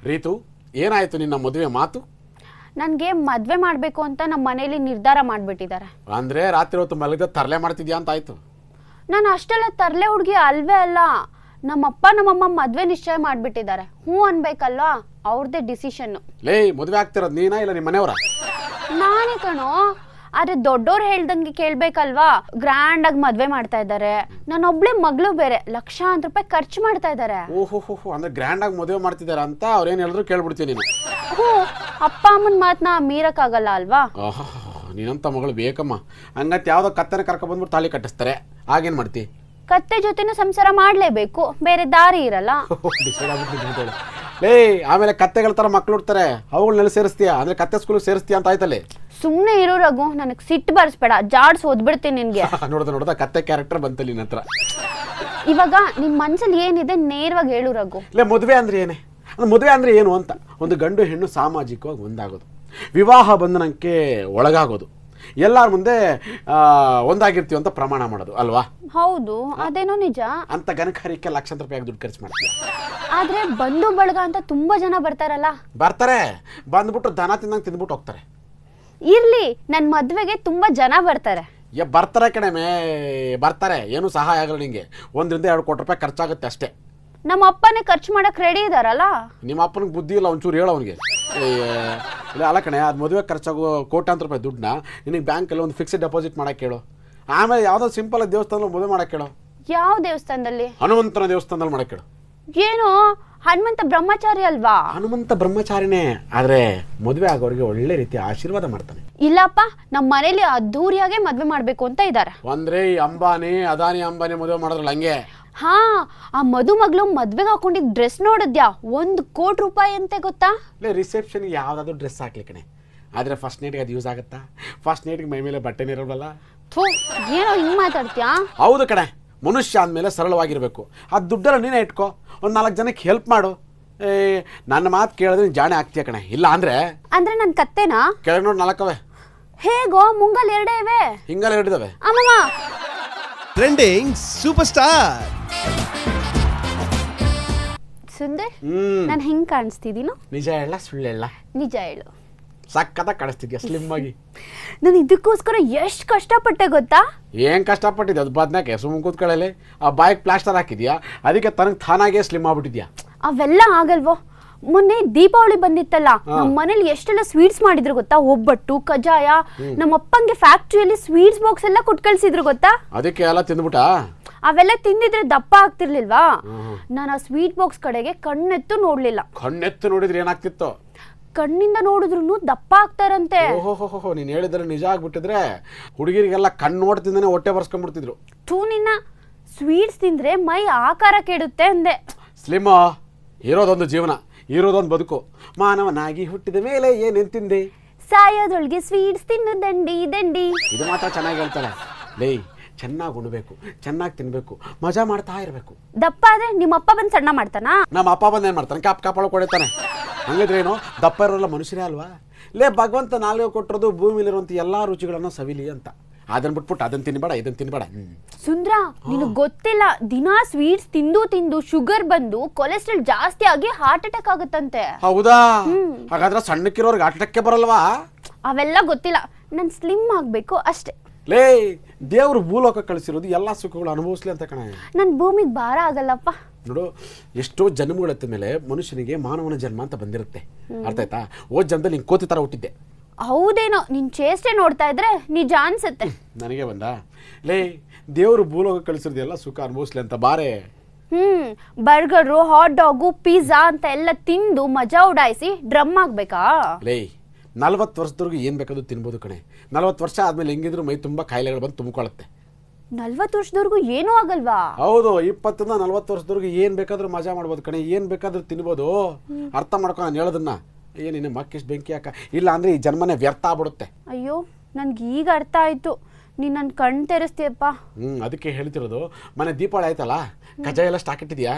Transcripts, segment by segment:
ರೀತು, ಏನಾಯ್ತು ನಿನ್ನ ಮದುವೆ ಮಾತು? ನನಗೆ ಮದುವೆ ಮಾಡಬೇಕು ಅಂತ ನಮ್ಮ ಮನೆಯಲ್ಲಿ ನಿರ್ಧಾರ ಮಾಡಿಬಿಟ್ಟಿದ್ದಾರೆ. ಅಂದ್ರೆ ರಾತ್ರಿ ಹೊತ್ತು ಮಲಗದ ತರಲೆ ಮಾಡ್ತಿದ್ಯಾ ಅಂತ ಆಯ್ತು. ನಾನು ಅಷ್ಟೆಲ್ಲ ತರಲೆ ಹುಡುಗಿ ಅಲ್ವೇ ಅಲ್ಲ. ನಮ್ಮಪ್ಪ ನಮ್ಮಮ್ಮ ಮದುವೆ ನಿಶ್ಚಯ ಮಾಡಿಬಿಟ್ಟಿದ್ದಾರೆ. ಹ್ಞೂ ಅನ್ಬೇಕಲ್ವಾ, ಅವ್ರದ್ದೇ ಡಿಸಿಷನ್ನು. ಲೇ, ಮದುವೆ ಆಗ್ತಿರೋದು ನೀನಾ ಇಲ್ಲ ನಿಮ್ಮ ಮನೆಯವರ? ನಾನೇ ಕಣೋ. ಆದ್ರೆ ದೊಡ್ಡೋರು ಹೇಳ್ದಂಗೆ ಕೇಳ್ಬೇಕಲ್ವಾ. ಗ್ರ್ಯಾಂಡ್ ಆಗಿ ಮದ್ವೆ ಮಾಡ್ತಾ ಇದ್ದಾರೆ. ನಾನೊಬ್ಳೆ ಮಗಳು ಬೇರೆ, ಲಕ್ಷಾಂತರ ರೂಪಾಯಿ ಖರ್ಚು ಮಾಡ್ತಾ ಇದ್ದಾರೆ. ಓಹೋ, ಅಂದ್ರೆ ಗ್ರ್ಯಾಂಡ್ ಆಗಿ ಮದುವೆ ಮಾಡ್ತಿದಾರ ಅಂತ ಅವ್ರೇನ್ ಹೇಳಿದ್ರು ಕೇಳ್ಬಿಡ್ತೀನಿ ನೀನು. ಹ್ಞೂ, ಅಪ್ಪ ಅಮ್ಮನ ಮಾತನ್ನ ಮೀರಕ್ಕಾಗಲ್ಲ ಅಲ್ವಾ. ನೀನಂತ ಮಗಳು ಬೇಕಮ್ಮ. ಹಂಗತ್ ಯಾವ್ದೋ ಕತ್ತನ ಕರ್ಕೊಂಡ್ ಬಂದ್ಬಿಟ್ಟು ತಾಳಿ ಕಟ್ಟಿಸ್ತಾರೆ, ಆಗೇನ್ ಮಾಡ್ತಿ? ಕತ್ತೆ ಜೊತೆನೂ ಸಂಸಾರ ಮಾಡ್ಲೇಬೇಕು, ಬೇರೆ ದಾರಿ ಇರಲ್ಲ. ಲೇ, ಆಮೇಲೆ ಕತ್ತೆಗಳ ತರ ಮಕ್ಳು ಹುಡ್ತಾರೆ, ಅವುಗಳನ್ನೆಲ್ಲ ಸೇರಿಸ್ತೀಯಾ? ಅಂದ್ರೆ ಕತ್ತೆ ಸ್ಕೂಲ್ ಸೇರಿಸ್ತೀಯಾ ಅಂತ ಆಯ್ತಲ್ಲೇ. ಸುಮ್ನೆ ಇರೋ ರಘು, ನನಗೆ ಸಿಟ್ಟು ಬರ್ಸ್ಬೇಡ, ಜಾಡ್ಸ್ ಓದ್ಬಿಡ್ತೀನಿ ನಿನ್ಗೆ. ನೋಡ್ದ ಕತ್ತೆ ಕ್ಯಾರೆಕ್ಟರ್ ಬಂತಲ್ಲಿ ನಿನ್ನ ಹತ್ರ. ಇವಾಗ ನಿನ್ ಮನ್ಸಲ್ಲಿ ಏನಿದೆ ನೇರವಾಗಿ ಹೇಳು ರಘು. ಇಲ್ಲ, ಮದುವೆ ಅಂದ್ರೆ ಏನೇ? ಮದುವೆ ಅಂದ್ರೆ ಏನು ಅಂತ. ಒಂದು ಗಂಡು ಹೆಣ್ಣು ಸಾಮಾಜಿಕವಾಗಿ ಒಂದಾಗೋದು, ವಿವಾಹ ಬಂಧನಕ್ಕೆ ಒಳಗಾಗೋದು, ಎಲ್ಲಾರ ಮುಂದೆ ಒಂದಾಗಿರ್ತೀವಿ ಅಂತ ಪ್ರಮಾಣ ಮಾಡೋದು ಅಲ್ವಾ? ಹೌದು, ಅದೇನೋ ನಿಜ. ಅಂತ ಗಣಕಾರಿಕೆ ಲಕ್ಷಾಂತರ ರೂಪಾಯಿ ದುಡ್ಡು ಖರ್ಚು ಮಾಡ್ತೀವಿ. ಆದ್ರೆ ಬಂಧು ಬಳಗ ಅಂತ ತುಂಬಾ ಜನ ಬರ್ತಾರಲ್ಲ. ಬರ್ತಾರೆ, ಬಂದ್ಬಿಟ್ಟು ದನ ತಿಂದಂಗೆ ತಿಂದ್ಬಿಟ್ಟು ಹೋಗ್ತಾರೆ. ಇರ್ಲಿ, ನನ್ ಮದ್ವೆಗೆ ತುಂಬಾ ಜನ ಬರ್ತಾರೆ. ಬರ್ತಾರೆ ಕಣಮೇ, ಬರ್ತಾರೆ. ಏನು ಸಹಾಯ ಆಗಲ್ಲ ನಿಂಗೆ. 1-2 ಕೋಟಿ ರೂಪಾಯಿ ಖರ್ಚಾಗುತ್ತೆ ಅಷ್ಟೇ. ನಮ್ಮ ಅಪ್ಪನೇ ಖರ್ಚು ಮಾಡಕ್ ರೆಡಿ ಇದಾರಲ್ಲ. ನಿಮ್ಮ ಅಪ್ಪನಿಗೆ ಬುದ್ಧಿ ಇಲ್ಲ, ಒಂಚೂರು ಹೇಳ ಅವನಿಗೆ. ಇಲ್ಲ ಅಲ್ಲ ಕಣೆ, ಅದು ಮದುವೆ ಖರ್ಚಾಗೋ ಕೋಟ್ಯಾಂತರ ರೂಪಾಯಿ ದುಡ್ಡನ್ನ ನಿನಗೆ ಬ್ಯಾಂಕಲ್ಲಿ ಒಂದು ಫಿಕ್ಸ್ಡ್ ಡೆಪಾಸಿಟ್ ಮಾಡಕ್ಕೆ ಹೇಳು. ಆಮೇಲೆ ಯಾವುದೋ ಸಿಂಪಲ್ ದೇವಸ್ಥಾನದಲ್ಲಿ ಮದುವೆ ಮಾಡಕ್ಕೆ ಹೇಳು. ಯಾವ ದೇವಸ್ಥಾನದಲ್ಲಿ? ಹನುಮಂತನ ದೇವಸ್ಥಾನದಲ್ಲಿ ಮಾಡಕ್ಕೆ ಹೇಳು. ಏನು, ಹನುಮಂತ ಬ್ರಹ್ಮಚಾರಿ ಅಲ್ವಾ? ಹನುಮಂತ ಬ್ರಹ್ಮಚಾರಿನೇ, ಆದ್ರೆ ಮದುವೆ ಆಗೋರಿಗೆ ಒಳ್ಳೆ ರೀತಿಯ ಆಶೀರ್ವಾದ ಮಾಡ್ತಾನೆ. ಇಲ್ಲಪ್ಪ, ನಮ್ಮ ಮನೇಲಿ ಅದ್ದೂರಿಯಾಗೆ ಮದ್ವೆ ಮಾಡ್ಬೇಕು ಅಂತ ಇದ್ದಾರೆ. ಅಂದ್ರೆ ಈ ಅದಾನಿ ಅಂಬಾನಿ ಮದುವೆ ಮಾಡಿದ್ರಲ್ಲ ಹಂಗೆ. ಹಾ, ಆ ಮದುಮಗಳು ಮದ್ವೆಗೆ ಹಾಕೊಂಡಿದ್ ಡ್ರೆಸ್ ನೋಡಿದ್ಯಾ? 1 ಕೋಟಿ ರೂಪಾಯಿ ಅಂತೆ, ಗೊತ್ತಾ? ರಿಸೆಪ್ಷನ್ ಯಾವ್ದಾದ್ರು ಡ್ರೆಸ್ ಹಾಕ್ಲಿ ಕಣೆ, ಆದ್ರೆ ಫಸ್ಟ್ ನೈಟ್ಗೆ ಅದು ಯೂಸ್ ಆಗುತ್ತಾ? ಫಸ್ಟ್ ನೈಟ್ಗೆ ಮೈ ಮೇಲೆ ಬಟ್ಟೆನೇ ಇರೋಲ್ವಲ್ಲ. ಏನೋ ಹಿಂಗ್ ಮಾತಾಡ್ತೀಯಾ? ಹೌದು ಕಣೆ, ಮನುಷ್ಯ ಅಂದಮೇಲೆ ಸರಳವಾಗಿರ್ಬೇಕು. ಆ ದುಡ್ಡೆಲ್ಲ ನೀನೇ ಇಟ್ಕೋ, ಒಂದು 4 ಜನಕ್ಕೆ ಹೆಲ್ಪ್ ಮಾಡು. ನನ್ನ ಮಾತು ಕೇಳಿದ್ರೆ ನೀನು ಜಾಣೆ ಆಗ್ತೀಯ ಕಣೆ. ಇಲ್ಲ ಅಂದ್ರೆ ನನ್ ಕತ್ತೆನಾ? ಕೆಳಗೆ ನೋಡಿ 4 ಹೇಗೋ, ಮುಂಗಲ್ 2 ಇವೆ, ಹಿಂಗಲ್ಲ 2 ಇದಾವೆ. ಅಮ್ಮಮ್ಮ ಟ್ರೆಂಡಿಂಗ್ ಸೂಪರ್ ಸ್ಟಾರ್ ಸುಂದರ್, ನಾನು ಹೆಂಗ್ ಕಾಣಿಸ್ತಿದ್ದೀನೋ? ನಿಜ ಹೇಳ ಸುಳ್ಳು ಹೇಳ? ನಿಜ ಹೇಳು. ಸಕ್ಕತ್ತ ಕಾಣಿಸ್ತಿದ್ಯಾ, ಸ್ಲಿಮ್ ಆಗಿ. ನಾನು ಇದಕ್ಕೋಸ್ಕರ ಎಷ್ಟು ಕಷ್ಟಪಟ್ಟೆ ಗೊತ್ತಾ? ಏನ್ ಕಷ್ಟಪಟ್ಟಿದ್ದೆ? ಅದು ಬದ್ನಾಕೆ ಸುಮ್ಮನೆ ಕೂತ್ಕೊಳ್ಳಲಿ. ಆ ಬಾಯಿಗೆ ಪ್ಲಾಸ್ಟರ್ ಹಾಕಿದ್ಯಾ, ಅದಕ್ಕೆ ತನಗೆ ತಾನಾಗೆ ಸ್ಲಿಮ್ ಆಗ್ಬಿಟ್ಟಿದ್ಯಾ. ಅವೆಲ್ಲ ಆಗಲ್ವೋ. ಮೊನ್ನೆ ದೀಪಾವಳಿ ಬಂದಿತ್ತಲ್ಲ, ನಮ್ಮ ಮನೇಲಿ ಎಷ್ಟೆಲ್ಲ ಸ್ವೀಟ್ಸ್ ಮಾಡಿದ್ರು ಗೊತ್ತಾ? ಒಬ್ಬಟ್ಟು, ಕಜಾಯ. ನಮ್ಮ ಅಪ್ಪಂಗೆ ಫ್ಯಾಕ್ಟ್ರಿಯಲ್ಲಿ ಸ್ವೀಟ್ಸ್ ಬಾಕ್ಸ್ ಎಲ್ಲ ಕೊಟ್ಟು ಕಳ್ಸಿದ್ರು ಗೊತ್ತಾ? ಅದಕ್ಕೆ ಎಲ್ಲ ತಿಂದ್ಬಿಟ್ಟ. ಅವೆಲ್ಲ ತಿಂದಿದ್ರೆ ದಪ್ಪ ಆಗ್ತಿರ್ಲಿಲ್ವಾ? ನಾನು ಆ ಸ್ವೀಟ್ ಬಾಕ್ಸ್ ಕಡೆಗೆ ಕಣ್ಣೆತ್ತು ನೋಡ್ಲಿಲ್ಲ. ಕಣ್ಣೆತ್ತು ನೋಡಿದ್ರೆ ಏನಾಗ್ತಿತ್ತು? ಕಣ್ಣಿಂದ ನೋಡಿದ್ರು ದಪ್ಪ ಆಗ್ತಾರಂತೆ. ಓಹೋ, ನೀನ್ ಹೇಳಿದ್ರೆ ನಿಜ ಆಗ್ಬಿಟ್ಟಿದ್ರೆ ಹುಡುಗಿರಿಗೆಲ್ಲ ಕಣ್ಣು ನೋಡ್ತಿಂದಾನೆ ಹೊಟ್ಟೆ ಬರ್ಸ್ಕೊಂಡ್ಬಿಡ್ತಿದ್ರು. ನಿನ್ನ ಸ್ವೀಟ್ಸ್ ತಿಂದ್ರೆ ಮೈ ಆಕಾರ ಕೆಡುತ್ತೆ ಅಂದೆ. ಸ್ಲಿಮ್ ಇರೋದೊಂದು ಜೀವನ, ಇರೋದೊಂದು ಬದುಕು. ಮಾನವನಾಗಿ ಹುಟ್ಟಿದ ಮೇಲೆ ಏನೇನ್ ತಿಂದೆ? ಸಾಯೋದೊಳಗೆ ಸ್ವೀಟ್ಸ್ ತಿನ್ನು ದಂಡಿ ದಂಡಿ. ಇದು ಮಾತ್ರ ಚೆನ್ನಾಗಿ ಹೇಳ್ತಾಳೆ. ಲೇ, ಚೆನ್ನಾಗಿ ಉಣ್ಬೇಕು, ಚೆನ್ನಾಗಿ ತಿನ್ಬೇಕು, ಮಜಾ ಮಾಡ್ತಾ ಇರ್ಬೇಕು. ದಪ್ಪ ಆದ್ರೆ ನಿಮ್ಮ ಅಪ್ಪ ಬಂದು ಸಣ್ಣ ಮಾಡ್ತಾನಾ? ನಮ್ಮ ಅಪ್ಪ ಬಂದು ಏನ್ ಮಾಡ್ತಾನೆ? ಕಾಪಾಳ ಕೊಡ್ತಾನೆ. ಹಂಗಿದ್ರೇನು, ದಪ್ಪ ಇರೋಲ್ಲ ಮನುಷ್ಯರೇ ಅಲ್ವಾ? ಲೇ, ಭಗವಂತ ನಾಲ್ಗೆ ಕೊಟ್ಟಿರೋದು ಭೂಮಿಲಿರುವಂತ ಎಲ್ಲಾ ರುಚಿಗಳನ್ನ ಸವಿಲಿ ಅಂತ. ಅದನ್ನ ಬಿಟ್ಬಿಟ್ಟು ಅದನ್ನ ತಿನ್ಬೇಡ, ಇದನ್ನ ತಿನ್ಬೇಡ. ಸುಂದ್ರ, ನಿನಗೆ ಗೊತ್ತಿಲ್ಲ, ದಿನಾ ಸ್ವೀಟ್ಸ್ ತಿಂದು ತಿಂದು ಶುಗರ್ ಬಂದು ಕೊಲೆಸ್ಟ್ರಾಲ್ ಜಾಸ್ತಿ ಆಗಿ ಹಾರ್ಟ್ ಅಟ್ಯಾಕ್ ಆಗುತ್ತಂತೆ. ಹೌದಾ? ಹಾಗಾದ್ರೆ ಸಣ್ಣಕ್ಕಿರೋರ್ಗೆ ಹಾರ್ಟ್ ಅಟ್ಯಾಕ್ ಬರಲ್ವಾ? ಅವೆಲ್ಲ ಗೊತ್ತಿಲ್ಲ, ನಾನು ಸ್ಲಿಮ್ ಆಗ್ಬೇಕು ಅಷ್ಟೇ. ಲೇ, ದೇವ್ರು ಭೂಲೋಕ ಕಳಿಸಿರೋದು ಎಲ್ಲಾ ಸುಖಗಳು ಅನುಭವಿಸ್ಲಿ ಅಂತ ಕಣ. ನನ್ ಭೂಮಿಗೆ ಭಾರ ಆಗಲ್ಲಪ್ಪ. ನೋಡು, ಎಷ್ಟೋ ಜನ್ಮಗಳತ್ತ ಮೇಲೆ ಮನುಷ್ಯನಿಗೆ ಮಾನವನ ಜನ್ಮ ಅಂತ ಬಂದಿರುತ್ತೆ. ಅರ್ಥ ಆಯ್ತಾ? ಹೋದ್ ಜನ್ಮದಲ್ಲಿ ನೀನ್ ಕೋತಿ ತರ ಹುಟ್ಟಿದ್ದೆ. ಹೌದೇನೋ, ನಿನ್ ಚೇಷ್ಟೆ ನೋಡ್ತಾ ಇದ್ರೆ ನಿಜ ಅನ್ಸುತ್ತೆ. ನನಗೆ ಬಂದ. ಲೇ, ದೇವ್ರು ಭೂಲೋಕ ಕಳಿಸಿರೋದು ಎಲ್ಲ ಸುಖ ಅನುಭವಿಸ್ಲಿ ಅಂತ ಬಾರೆ. ಬರ್ಗರು, ಹಾಟ್ ಡಾಗು, ಪಿಜ್ಜಾ ಅಂತ ಎಲ್ಲ ತಿಂದು ಮಜಾ ಉಡಾಯಿಸಿ ಡ್ರಮ್ ಆಗ್ಬೇಕಾ? ಲೇ, 40 ವರ್ಷದವರೆಗೂ ಏನ್ ಬೇಕಾದ್ರೂ ತಿನ್ಬೋದು ಕಣೆ. 40 ವರ್ಷ ಆದ್ಮೇಲೆ ಹೆಂಗಿದ್ರು ಮೈ ತುಂಬಾ ಕಾಯಿಲೆಗಳು ಬಂದು ತುಂಬಿಕೊಳ್ಳುತ್ತೆ. 40 ವರ್ಷದವರೆಗೂ ಏನೂ ಆಗಲ್ವಾ? ಹೌದು, 20 ಇಂದ 40 ವರ್ಷದವರೆಗೂ ಏನ್ ಬೇಕಾದ್ರೂ ಮಜಾ ಮಾಡ್ಬೋದು ಕಣೆ, ಏನ್ ಬೇಕಾದ್ರೂ ತಿನ್ಬೋದು. ಅರ್ಥ ಮಾಡ್ಕೊ ನಾನು ಹೇಳೋದನ್ನ. ಏನಿನ್ನ ಮಕ್ಕಿಸ್ ಬೆಂಕಿ ಹಾಕ, ಇಲ್ಲ ಅಂದ್ರೆ ಈ ಜನ್ಮನೆ ವ್ಯರ್ಥ ಆಗ್ಬಿಡುತ್ತೆ. ಅಯ್ಯೋ, ನನ್ಗೆ ಈಗ ಅರ್ಥ ಆಯ್ತು. ನೀನ್ ನನ್ ಕಣ್ ತೆರೆಸ್ತೀಯಪ್ಪ. ಅದಕ್ಕೆ ಹೇಳ್ತಿರೋದು. ಮನೆ ದೀಪಾವಳಿ ಆಯ್ತಲ್ಲ, ಕಜಾಯ ಎಲ್ಲ ಸ್ಟಾಕ್ ಇಟ್ಟಿದ್ಯಾ?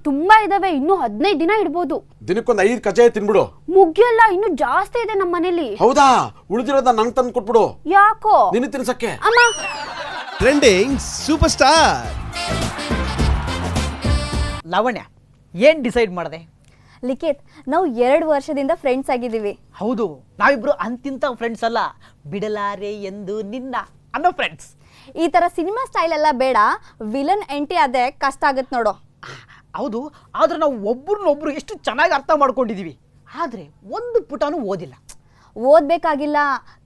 ತುಂಬಾ ಇದಾವೆ, ಇನ್ನು 15 ದಿನ ಇಡ್ಬೋದು. ದಿನಕ್ಕೊಂದು 5 ಕಜಾಯ ತಿನ್ಬಿಡು. ಮುಗಿಯಲ್ಲ, ಇನ್ನು ಜಾಸ್ತಿ ಇದೆ ನಮ್ಮ ಮನೇಲಿ. ಹೌದಾ? ಉಳಿದಿರೋದ ನಂಗೆ ತಂದು ಕೊಟ್ಬಿಡು. ಯಾಕೋ? ನಿನ್ನ ತಿನ್ಸಕ್ಕೆ. ಅಮ್ಮ, ಟ್ರೆಂಡಿಂಗ್ ಸೂಪರ್ ಸ್ಟಾರ್ ಲಾವಣ್ಯ, ಏನ್ ಡಿಸೈಡ್ ಮಾಡಿದೆ? ಲಿಖಿತ್ ನಾವು 2 ವರ್ಷದಿಂದ ಫ್ರೆಂಡ್ಸ್ ಆಗಿದ್ದೀವಿ. ಹೌದು, ನಾವಿಬ್ರು ಅಂತಿಂತ ಫ್ರೆಂಡ್ಸ್ ಅಲ್ಲ, ಬಿಡಲಾರೆ ಎಂದು ನಿನ್ನ ಅನ್ನೋ ಫ್ರೆಂಡ್ಸ್. ಈ ತರ ಸಿನಿಮಾ ಸ್ಟೈಲ್ ಎಲ್ಲ ಬೇಡ, ವಿಲನ್ ಎಂಟ್ರಿ ಆದ್ರೆ ಕಷ್ಟ ಆಗತ್ತೆ ನೋಡು. ಹೌದು, ಆದ್ರೆ ನಾವು ಒಬ್ರನ್ನೊಬ್ರು ಎಷ್ಟು ಚೆನ್ನಾಗಿ ಅರ್ಥ ಮಾಡ್ಕೊಂಡಿದೀವಿ. ಆದ್ರೆ ಒಂದು ಪುಟನೂ ಓದಿಲ್ಲ. ಓದ್ಬೇಕಾಗಿಲ್ಲ,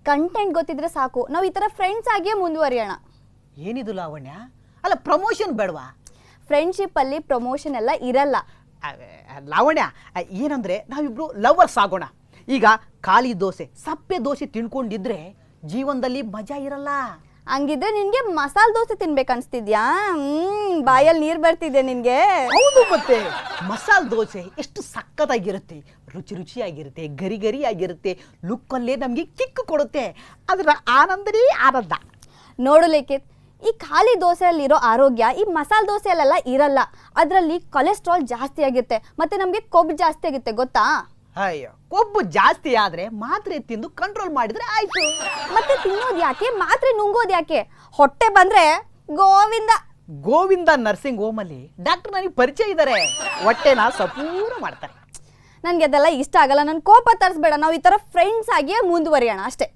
ಕಂಟೆಂಟ್ ಗೊತ್ತಿದ್ರೆ ಸಾಕು. ನಾವು ಈ ತರ ಫ್ರೆಂಡ್ಸ್ ಆಗಿಯೇ ಮುಂದುವರಿಯೋಣ. ಏನಿದು ಲಾವಣ್ಯ, ಅಲ್ಲ ಪ್ರಮೋಷನ್ ಬೇಡವಾ? ಫ್ರೆಂಡ್ಶಿಪ್ ಅಲ್ಲಿ ಪ್ರಮೋಷನ್ ಎಲ್ಲ ಇರಲ್ಲ. ಲಾವಣ್ಯ, ಏನಂದ್ರೆ ನಾವಿಬ್ರು ಲವರ್ಸ್ ಆಗೋಣ. ಈಗ ಖಾಲಿ ದೋಸೆ ಸಪ್ಪೆ ದೋಸೆ ತಿನ್ಕೊಂಡಿದ್ರೆ ಜೀವನದಲ್ಲಿ ಮಜಾ ಇರಲ್ಲ. ಹಂಗಿದ್ರೆ ನಿನ್ಗೆ ಮಸಾಲೆ ದೋಸೆ ತಿನ್ಬೇಕನ್ಸ್ತಿದ್ಯಾ? ಬಾಯಲ್ಲಿ ನೀರ್ ಬರ್ತಿದೆ ನಿನ್ಗೆ. ಹೌದು, ಮತ್ತೆ ಮಸಾಲೆ ದೋಸೆ ಎಷ್ಟು ಸಕ್ಕತ್ತಾಗಿರುತ್ತೆ, ರುಚಿ ರುಚಿಯಾಗಿರುತ್ತೆ, ಗರಿ ಗರಿ ಆಗಿರುತ್ತೆ, ಲುಕ್ಕಲ್ಲೇ ನಮಗೆ ಕಿಕ್ ಕೊಡುತ್ತೆ. ಅದರ ಆನಂದನೇ ಆನಂದ. ನೋಡು ಲಿಖಿತ್, ಈ ಖಾಲಿ ದೋಸೆಯಲ್ಲಿರೋ ಆರೋಗ್ಯ ಈ ಮಸಾಲೆ ದೋಸೆಯಲ್ಲೆಲ್ಲ ಇರಲ್ಲ. ಅದರಲ್ಲಿ ಕೊಲೆಸ್ಟ್ರಾಲ್ ಜಾಸ್ತಿ ಆಗುತ್ತೆ, ಮತ್ತೆ ನಮಗೆ ಕೊಬ್ಬು ಜಾಸ್ತಿ ಆಗುತ್ತೆ, ಗೊತ್ತಾ? ಅಯ್ಯೋ, ಕೊಬ್ಬು ಜಾಸ್ತಿ ಆದ್ರೆ ಮಾತ್ರೆ ತಿಂದು ಕಂಟ್ರೋಲ್ ಮಾಡಿದ್ರೆ ಆಯ್ತು. ಮತ್ತೆ ತಿನ್ನೋದು ಯಾಕೆ, ಮಾತ್ರೆ ನುಂಗೋದು ಯಾಕೆ? ಹೊಟ್ಟೆ ಬಂದ್ರೆ ಗೋವಿಂದ. ಗೋವಿಂದ ನರ್ಸಿಂಗ್ ಹೋಮ್ ಅಲ್ಲಿ ಡಾಕ್ಟರ್ ನನಗೆ ಪರಿಚಯ ಇದ್ದಾರೆ, ಹೊಟ್ಟೆನ ಸಂಪೂರ್ಣ ಮಾಡ್ತಾರೆ. ನನ್ಗೆ ಅದೆಲ್ಲ ಇಷ್ಟ ಆಗಲ್ಲ. ನನ್ ಕೋಪ ತರಿಸ್ಬೇಡ. ನಾವು ಈ ತರ ಫ್ರೆಂಡ್ಸ್ ಆಗಿಯೇ ಮುಂದುವರಿಯೋಣ ಅಷ್ಟೇ.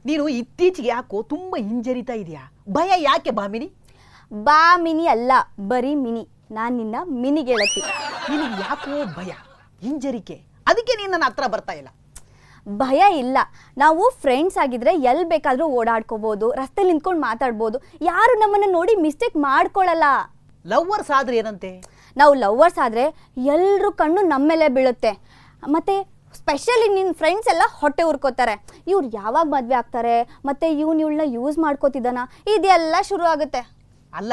ನೀನು ಇತ್ತೀಚೆಗೆ ಯಾಕೋ ತುಂಬಾ ಹಿಂಜರಿತಾ ಇದೆಯಾ? ಭಯ ಯಾಕೆ ಬಾಮಿನಿ? ಬಾ ಮಿನಿ ಅಲ್ಲ, ಬರೀ ಮಿನಿ. ನಾನ್ ನಿನ್ನ ಮಿನಿ ಗೆಳತಿ. ನಿನಗೆ ಯಾಕೋ ಭಯ, ಹಿಂಜರಿಕೆ, ಅದಕ್ಕೆ ನೀನು ನನ್ನ ಹತ್ರ ಬರ್ತಾ ಇಲ್ಲ. ಭಯ ಇಲ್ಲ. ನಾವು ಫ್ರೆಂಡ್ಸ್ ಆಗಿದ್ರೆ ಎಲ್ಲಿ ಬೇಕಾದ್ರೂ ಓಡಾಡ್ಕೋಬಹುದು, ರಸ್ತೆಲಿ ನಿಂತ್ಕೊಂಡು ಮಾತಾಡ್ಬೋದು. ಯಾರು ನಮ್ಮನ್ನ ನೋಡಿ ಮಿಸ್ಟೇಕ್ ಮಾಡ್ಕೊಳ್ಳಲ್ಲ. ಲವ್ವರ್ಸ್ ಆದ್ರೆ ಏನಂತೆ? ನಾವು ಲವ್ವರ್ಸ್ ಆದ್ರೆ ಎಲ್ರೂ ಕಣ್ಣು ನಮ್ಮ ಮೇಲೆ ಬೀಳುತ್ತೆ. ಮತ್ತೆ ಸ್ಪೆಷಲಿ ನಿನ್ನ ಫ್ರೆಂಡ್ಸ್ ಎಲ್ಲ ಹೊಟ್ಟೆ ಉರ್ಕೋತಾರೆ. ಇವ್ರು ಯಾವಾಗ ಮದುವೆ ಆಗ್ತಾರೆ, ಮತ್ತೆ ಇವಳನ್ನ ಯೂಸ್ ಮಾಡ್ಕೋತಿದ್ದಾನ, ಇದೆಲ್ಲ ಶುರು ಆಗುತ್ತೆ. ಅಲ್ಲ,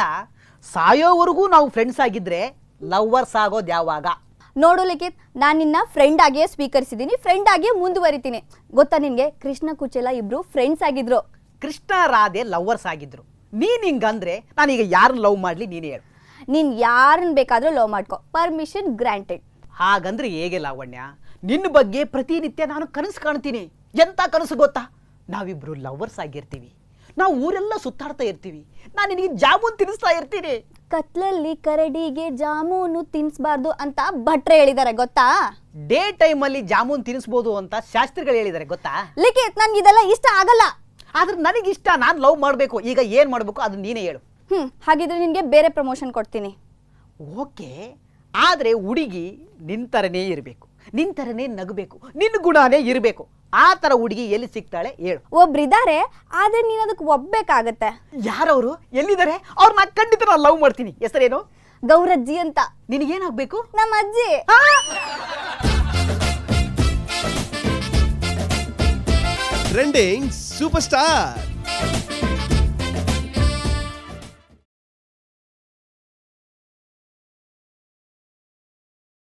ಸಾಯೋವರೆಗೂ ನಾವು ಫ್ರೆಂಡ್ಸ್ ಆಗಿದ್ರೆ ಲವ್ವರ್ಸ್ ಆಗೋದು ಯಾವಾಗ? ನೋಡು ಲಿಖಿತ್, ನಾನು ನಿನ್ನ ಫ್ರೆಂಡ್ ಆಗಿಯೇ ಸ್ವೀಕರಿಸಿದ್ದೀನಿ, ಫ್ರೆಂಡ್ ಆಗಿಯೇ ಮುಂದುವರಿತೀನಿ. ಗೊತ್ತಾ ನಿನ್ಗೆ, ಕೃಷ್ಣ ಕುಚೇಲ ಇಬ್ರು ಫ್ರೆಂಡ್ಸ್ ಆಗಿದ್ರು. ಕೃಷ್ಣ ರಾಧೆ ಲವ್ವರ್ಸ್ ಆಗಿದ್ರು. ನೀನ್ ಹಿಂಗಂದ್ರೆ ನಾನೀಗ ಯಾರನ್ನ ಲವ್ ಮಾಡ್ಲಿ ನೀನು ಹೇಳು. ನೀನ್ ಯಾರನ್ನ ಬೇಕಾದ್ರೂ ಲವ್ ಮಾಡ್ಕೊ, ಪರ್ಮಿಷನ್ ಗ್ರಾಂಟೆಡ್. ಹಾಗಂದ್ರೆ ಹೇಗೆ ಲಾವಣ್ಯ? ನಿನ್ನ ಬಗ್ಗೆ ಪ್ರತಿನಿತ್ಯ ನಾನು ಕನಸು ಕಾಣ್ತೀನಿ. ಎಂತ ಕನಸು ಗೊತ್ತಾ? ನಾವಿಬ್ರು ಲವ್ವರ್ಸ್ ಆಗಿರ್ತೀವಿ, ನಾವು ಊರೆಲ್ಲ ಸುತ್ತಾಡ್ತಾ ಇರ್ತೀವಿ, ನಾನು ನಿನಗೆ ಜಾಮೂನ್ ತಿನ್ನಿಸ್ತಾ ಇರ್ತೀನಿ. ಕತ್ಲಲ್ಲಿ ಕರಡಿಗೆ ಜಾಮೂನು ತಿನ್ಸ್ಬಾರ್ದು ಅಂತ ಭಟ್ರೆ ಹೇಳಿದ್ದಾರೆ, ಗೊತ್ತಾ? ಡೇ ಟೈಮ್ ಅಲ್ಲಿ ಜಾಮೂನ್ ತಿನ್ನಿಸ್ಬೋದು ಅಂತ ಶಾಸ್ತ್ರಿಗಳು ಹೇಳಿದ್ದಾರೆ, ಗೊತ್ತಾ? ಲಿಖಿತ್, ನನ್ಗೆ ಇದೆಲ್ಲ ಇಷ್ಟ ಆಗಲ್ಲ. ಆದ್ರೆ ನನಗಿಷ್ಟ, ನಾನು ಲವ್ ಮಾಡಬೇಕು. ಈಗ ಏನ್ ಮಾಡಬೇಕು ಅದು ನೀನೇ ಹೇಳು. ಹಾಗಿದ್ರೆ ನಿನ್ಗೆ ಬೇರೆ ಪ್ರಮೋಷನ್ ಕೊಡ್ತೀನಿ. ಓಕೆ, ಆದ್ರೆ ಹುಡುಗಿ ನಿಂತರನೇ ಇರಬೇಕು, ನಿಂತರನೇ ನಗಬೇಕು, ನಿನ್ನ ಗುಣನೇ ಇರಬೇಕು. ಆ ತರ ಹುಡುಗಿ ಎಲ್ಲಿ ಸಿಗ್ತಾಳೆ ಹೇಳು. ಒಬ್ರಿದ್ದಾರೆ, ಆದ್ರೆ ನೀನ್ ಅದಕ್ಕೆ ಒಬ್ಬೇಕಾಗತ್ತೆ. ಯಾರವರು, ಎಲ್ಲಿದ್ದಾರೆ? ಅವ್ರನ್ನ ಖಂಡಿತ ನಾನು ಲವ್ ಮಾಡ್ತೀನಿ. ಹೆಸರೇನು? ಗೌರಜ್ಜಿ ಅಂತ. ನಿನಗೇನಾಗಬೇಕು? ನಮ್ಮ ಅಜ್ಜಿ. Trending super star.